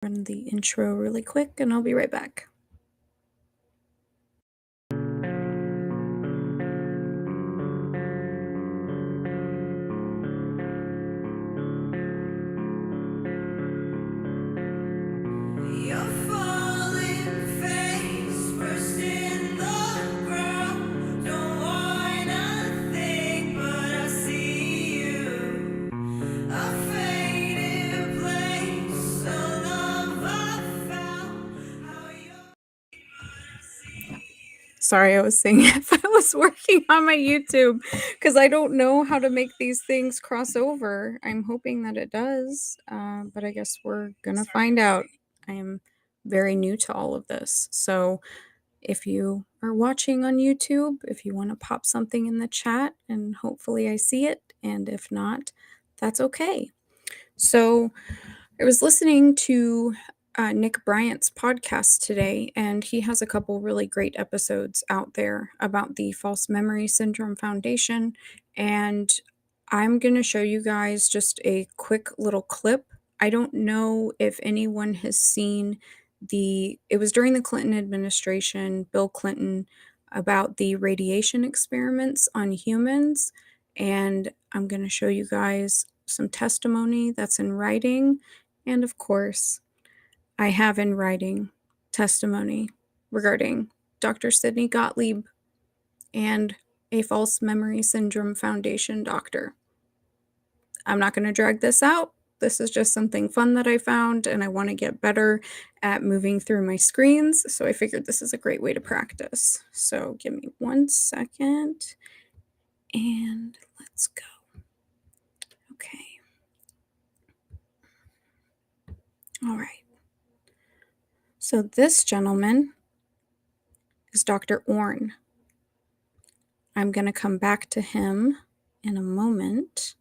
Run the intro really quick and I'll be right back. Sorry, I was saying if I was working on my YouTube because I don't know how to make these things cross over. I'm hoping that it does, but I guess we're gonna find out. I am very new to all of this. So if you are watching on YouTube, if you want to pop something in the chat and hopefully I see it, and if not, that's okay. So I was listening to Nick Bryant's podcast today, and he has a couple really great episodes out there about the False Memory Syndrome Foundation. And I'm going to show you guys just a quick little clip. I don't know if anyone has seen it was during the Clinton administration, Bill Clinton, about the radiation experiments on humans. And I'm going to show you guys some testimony that's in writing. And of course, I have in writing testimony regarding Dr. Sidney Gottlieb and a False Memory Syndrome Foundation doctor. I'm not going to drag this out. This is just something fun that I found, and I want to get better at moving through my screens. So I figured this is a great way to practice. So give me 1 second, and let's go. Okay. All right. So this gentleman is Dr. Orn. I'm going to come back to him in a moment.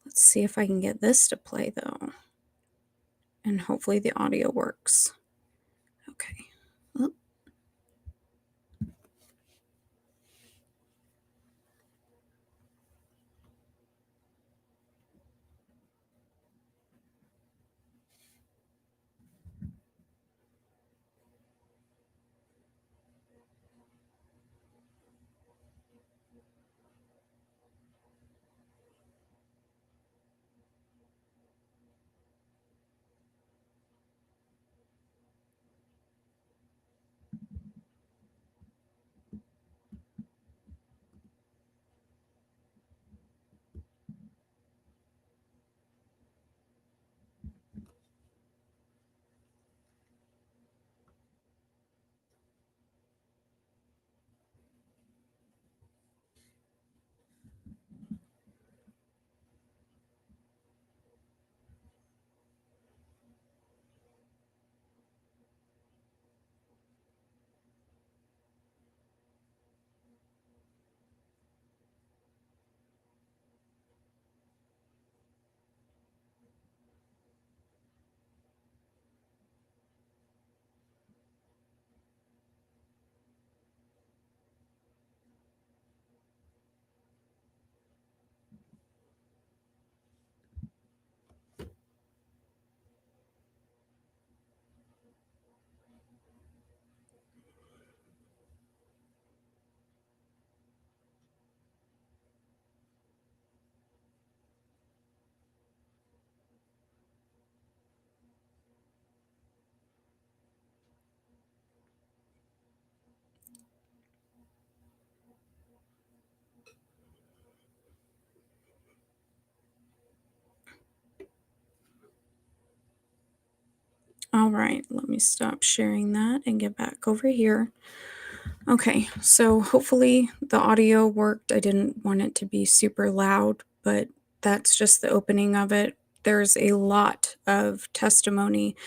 Let's see if I can get this to play, though. And hopefully the audio works. Okay. Oh. All right, let me stop sharing that and get back over here. Okay, so hopefully the audio worked. I didn't want it to be super loud, but that's just the opening of it. There's a lot of testimony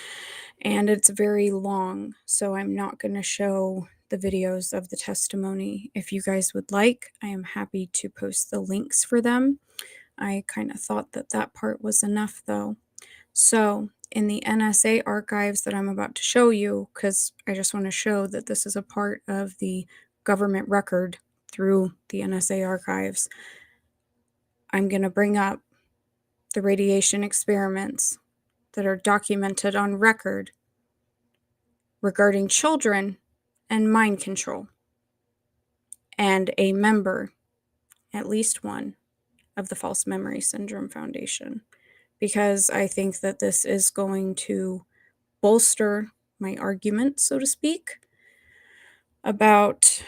and it's very long, so I'm not going to show the videos of the testimony. If you guys would like, I am happy to post the links for them. I kind of thought that that part was enough though. So in the NSA archives that I'm about to show you, because I just want to show that this is a part of the government record through the NSA archives, I'm going to bring up the radiation experiments that are documented on record regarding children and mind control, and a member, at least one, of the False Memory Syndrome Foundation, because I think that this is going to bolster my argument, so to speak, about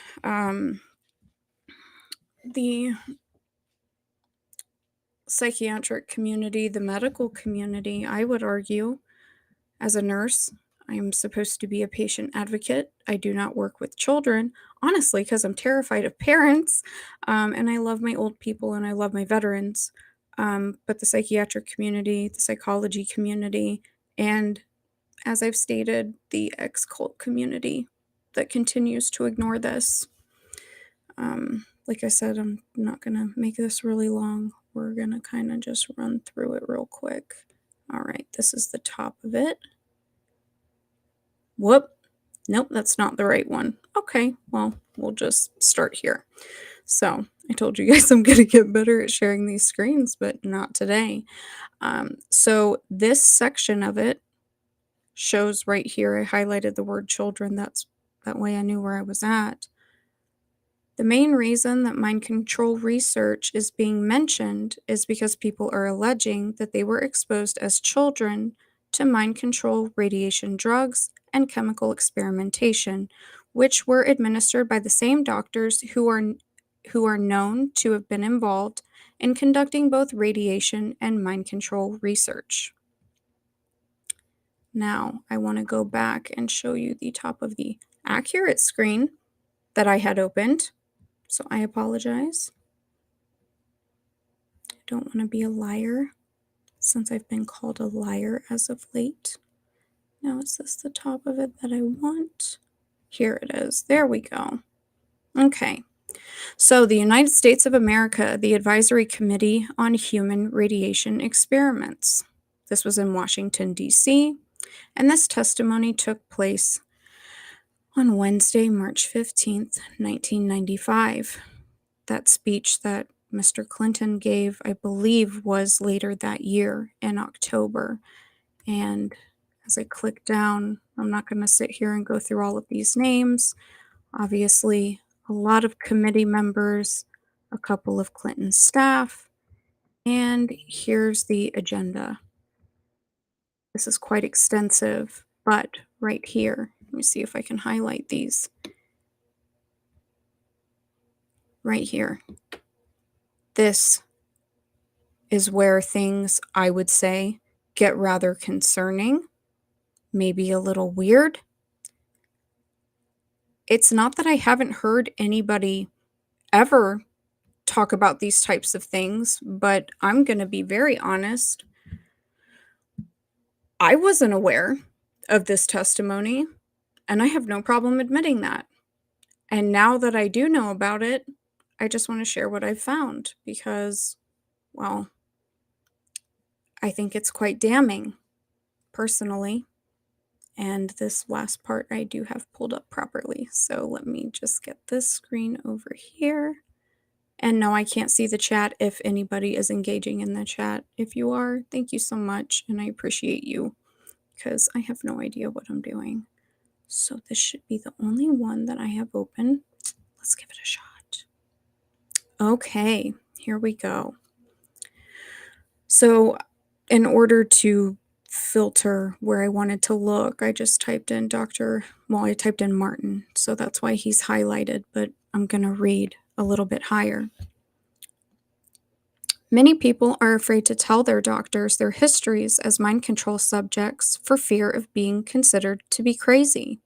the psychiatric community, the medical community. I would argue, as a nurse, I am supposed to be a patient advocate. I do not work with children, honestly, because I'm terrified of parents. And I love my old people and I love my veterans. But the psychiatric community, the psychology community, and as I've stated, the ex-cult community that continues to ignore this. Like I said, I'm not going to make this really long. We're going to kind of just run through it real quick. All right, this is the top of it. Whoop. Nope, that's not the right one. Okay, well, we'll just start here. So I told you guys I'm going to get better at sharing these screens, but not today. So this section of it shows right here. I highlighted the word children. That way I knew where I was at. The main reason that mind control research is being mentioned is because people are alleging that they were exposed as children to mind control radiation drugs and chemical experimentation, which were administered by the same doctors who are known to have been involved in conducting both radiation and mind control research. Now, I want to go back and show you the top of the accurate screen that I had opened. So I apologize. I don't want to be a liar since I've been called a liar as of late. Now, is this the top of it that I want? Here it is. There we go. Okay. So the United States of America, the Advisory Committee on Human Radiation Experiments. This was in Washington, D.C., and this testimony took place on Wednesday, March 15th, 1995. That speech that Mr. Clinton gave, I believe, was later that year in October. And as I click down, I'm not going to sit here and go through all of these names. Obviously, a lot of committee members, a couple of Clinton staff, and here's the agenda. This is quite extensive, but right here, let me see if I can highlight these. Right here. This is where things, I would say, get rather concerning, maybe a little weird. It's not that I haven't heard anybody ever talk about these types of things, but I'm going to be very honest. I wasn't aware of this testimony, and I have no problem admitting that. And now that I do know about it, I just want to share what I've found because, well, I think it's quite damning, personally. And this last part I do have pulled up properly. So let me just get this screen over here. And no, I can't see the chat if anybody is engaging in the chat. If you are, thank you so much. And I appreciate you because I have no idea what I'm doing. So this should be the only one that I have open. Let's give it a shot. Okay, here we go. So in order to filter where I wanted to look, I just typed in I typed in Martin, so that's why he's highlighted, but I'm going to read a little bit higher. Many people are afraid to tell their doctors their histories as mind control subjects for fear of being considered to be crazy.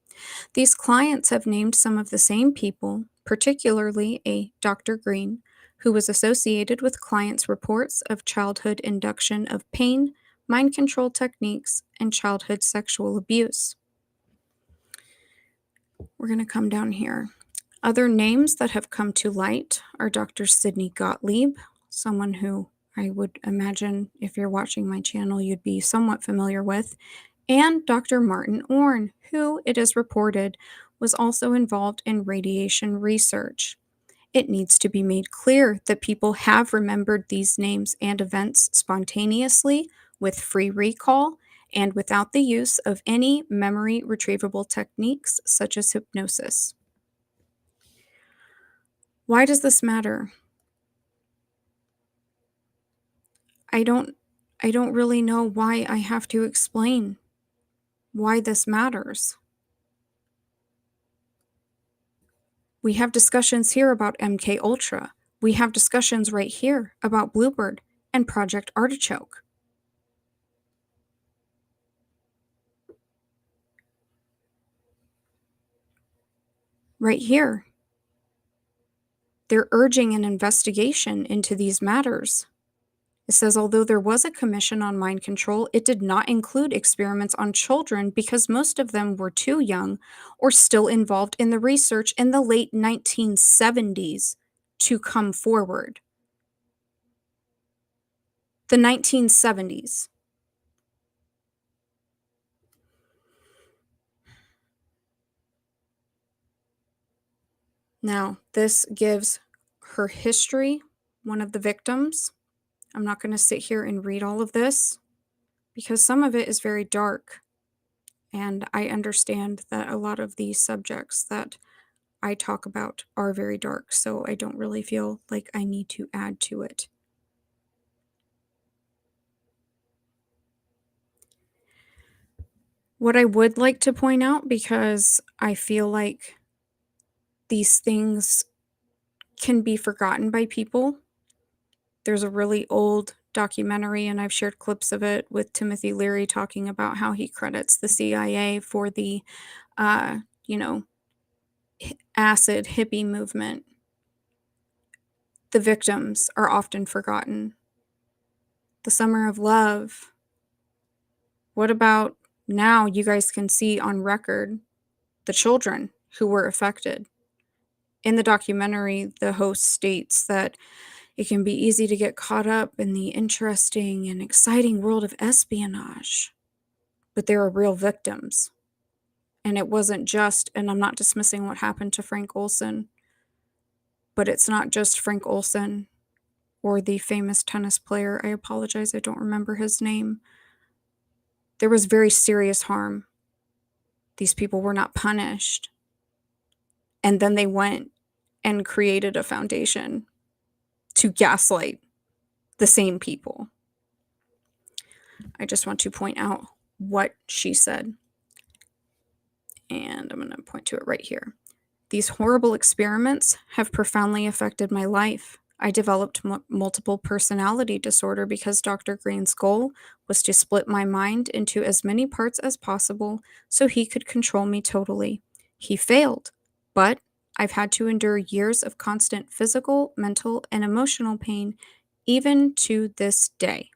These clients have named some of the same people, particularly a Dr. Green, who was associated with clients' reports of childhood induction of pain, mind control techniques, and childhood sexual abuse. We're going to come down here. Other names that have come to light are Dr. Sidney Gottlieb, someone who I would imagine if you're watching my channel you'd be somewhat familiar with, and Dr. Martin Orne, who, it is reported, was also involved in radiation research. It needs to be made clear that people have remembered these names and events spontaneously with free recall and without the use of any memory retrievable techniques such as hypnosis. Why does this matter? I don't really know why I have to explain why this matters. We have discussions here about MK Ultra. We have discussions right here about Bluebird and Project Artichoke. Right here. They're urging an investigation into these matters. It says, although there was a commission on mind control, it did not include experiments on children because most of them were too young or still involved in the research in the late 1970s to come forward. The 1970s. Now, this gives her history, one of the victims. I'm not going to sit here and read all of this because some of it is very dark. And I understand that a lot of these subjects that I talk about are very dark, so I don't really feel like I need to add to it. What I would like to point out, because I feel like these things can be forgotten by people, there's a really old documentary, and I've shared clips of it with Timothy Leary talking about how he credits the CIA for the, acid hippie movement. The victims are often forgotten. The Summer of Love. What about now? You guys can see on record the children who were affected. In the documentary, the host states that it can be easy to get caught up in the interesting and exciting world of espionage, but there are real victims. And it wasn't just, and I'm not dismissing what happened to Frank Olson, but it's not just Frank Olson or the famous tennis player. I apologize, I don't remember his name. There was very serious harm. These people were not punished. And then they went and created a foundation to gaslight the same people. I just want to point out what she said. And I'm going to point to it right here. These horrible experiments have profoundly affected my life. I developed multiple personality disorder because Dr. Green's goal was to split my mind into as many parts as possible so he could control me totally. He failed, but I've had to endure years of constant physical, mental, and emotional pain, even to this day.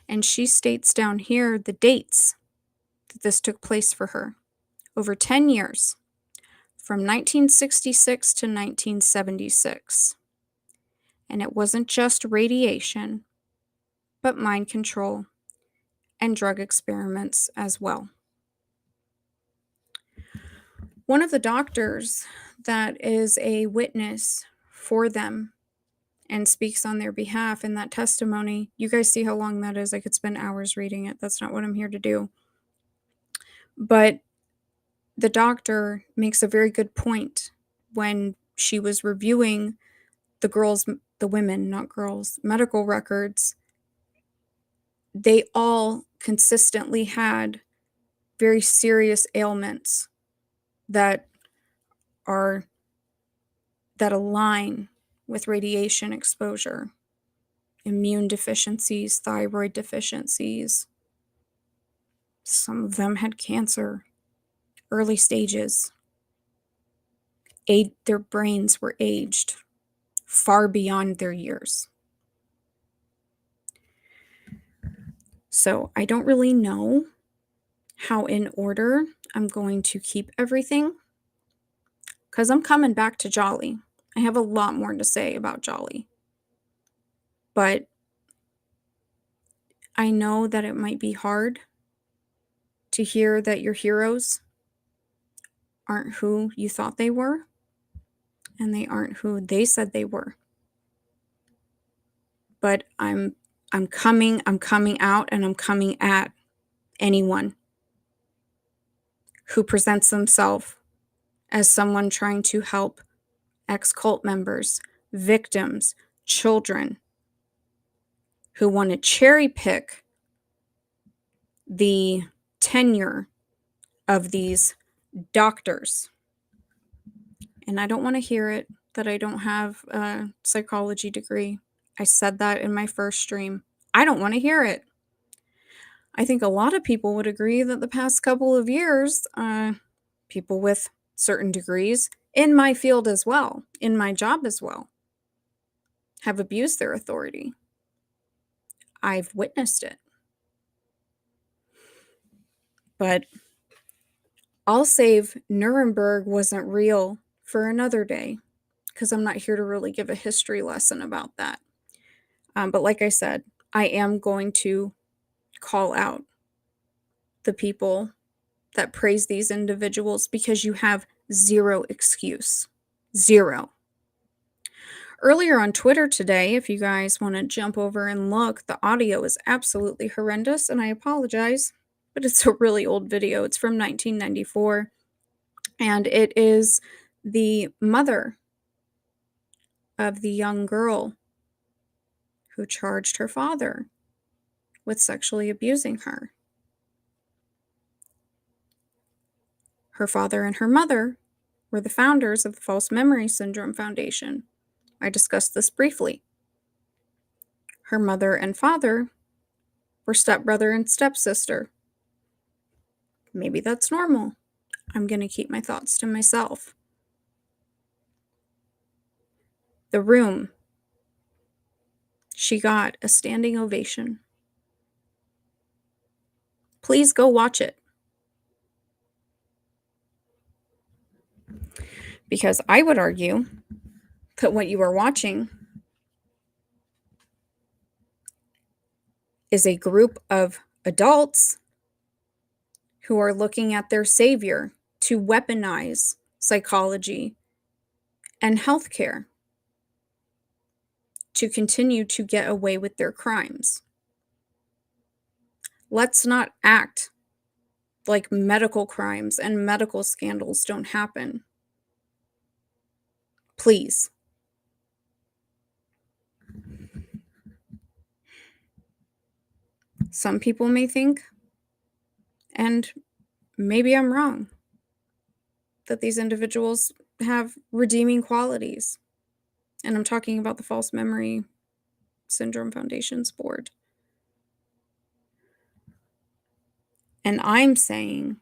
And she states down here the dates that this took place for her. Over 10 years. From 1966 to 1976. And it wasn't just radiation, but mind control and drug experiments as well. One of the doctors that is a witness for them and speaks on their behalf in that testimony, you guys see how long that is. I could spend hours reading it. That's not what I'm here to do. But the doctor makes a very good point when she was reviewing the women, not girls, medical records. They all consistently had very serious ailments that align with radiation exposure. Immune deficiencies, thyroid deficiencies. Some of them had cancer, early stages. Their brains were aged far beyond their years. So I don't really know how in order I'm going to keep everything, because I'm coming back to Jolly. I have a lot more to say about Jolly. But I know that it might be hard to hear that your heroes aren't who you thought they were, and they aren't who they said they were. But I'm I'm coming out, and I'm coming at anyone who presents themselves as someone trying to help ex-cult members, victims, children who want to cherry pick the tenure of these doctors. And I don't want to hear it that I don't have a psychology degree. I said that in my first stream. I don't want to hear it. I think a lot of people would agree that the past couple of years, people with certain degrees in my field as well, in my job as well, have abused their authority. I've witnessed it. But I'll save Nuremberg wasn't real for another day, because I'm not here to really give a history lesson about that. But like I said, I am going to call out the people that praise these individuals, because you have zero excuse. Zero. Earlier on Twitter today, if you guys want to jump over and look, the audio is absolutely horrendous, and I apologize, but it's a really old video. It's from 1994, and it is the mother of the young girl who charged her father with sexually abusing her. Her father and her mother were the founders of the False Memory Syndrome Foundation. I discussed this briefly. Her mother and father were stepbrother and stepsister. Maybe that's normal. I'm going to keep my thoughts to myself. The Room. She got a standing ovation. Please go watch it. Because I would argue that what you are watching is a group of adults who are looking at their savior to weaponize psychology and healthcare to continue to get away with their crimes. Let's not act like medical crimes and medical scandals don't happen. Please. Some people may think, and maybe I'm wrong, that these individuals have redeeming qualities. And I'm talking about the False Memory Syndrome Foundation's board. And I'm saying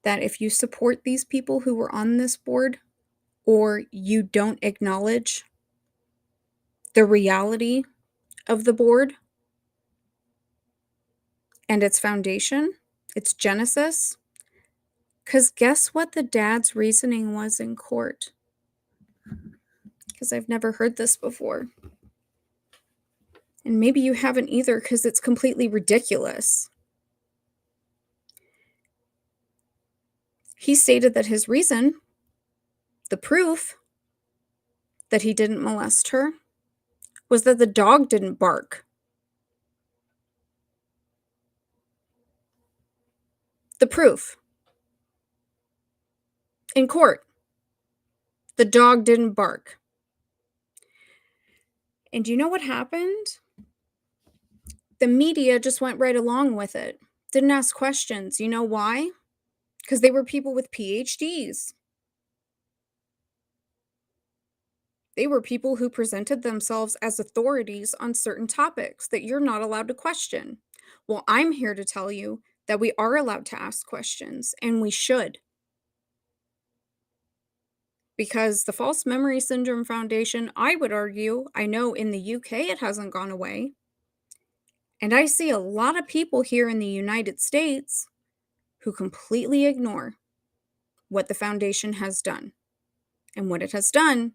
that if you support these people who were on this board, or you don't acknowledge the reality of the board and its foundation, its genesis, because guess what the dad's reasoning was in court? Because I've never heard this before. And maybe you haven't either, because it's completely ridiculous. He stated that his reason, the proof that he didn't molest her, was that the dog didn't bark. The proof. In court. The dog didn't bark. And do you know what happened? The media just went right along with it. Didn't ask questions. You know why? Because they were people with PhDs. They were people who presented themselves as authorities on certain topics that you're not allowed to question. Well, I'm here to tell you that we are allowed to ask questions, and we should. Because the False Memory Syndrome Foundation, I would argue, I know in the UK it hasn't gone away. And I see a lot of people here in the United States who completely ignore what the foundation has done. And what it has done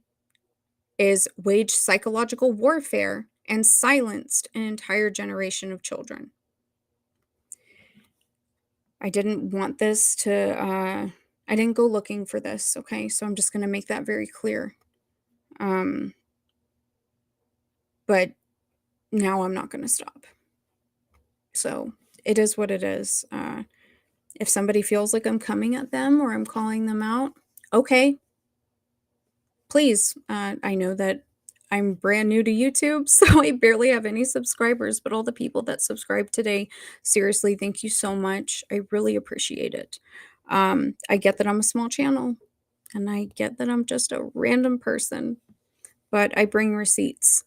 is waged psychological warfare and silenced an entire generation of children. I didn't want this to, I didn't go looking for this, okay? So I'm just going to make that very clear. But now I'm not going to stop. So it is what it is. If somebody feels like I'm coming at them or I'm calling them out, okay, please. I know that I'm brand new to YouTube, so I barely have any subscribers, but all the people that subscribed today, seriously, thank you so much. I really appreciate it. I get that I'm a small channel and I get that I'm just a random person, but I bring receipts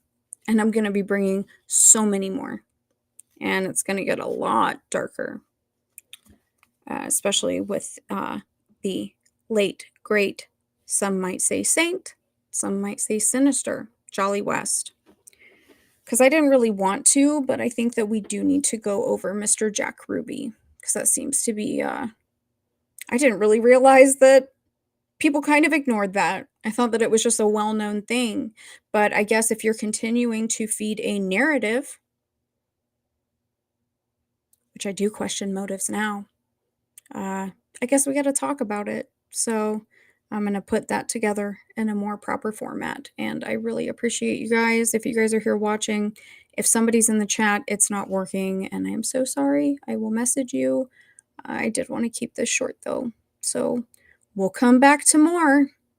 and I'm going to be bringing so many more. And it's going to get a lot darker, especially with the late, great, some might say saint, some might say sinister, Jolly West. Because I didn't really want to, but I think that we do need to go over Mr. Jack Ruby, because that seems to be, I didn't really realize that people kind of ignored that. I thought that it was just a well known thing. But I guess if you're continuing to feed a narrative, which I do question motives now, I guess we got to talk about it. So I'm going to put that together in a more proper format. And I really appreciate you guys. If you guys are here watching, if somebody's in the chat, it's not working, and I'm so sorry. I will message you. I did want to keep this short though. So we'll come back to more.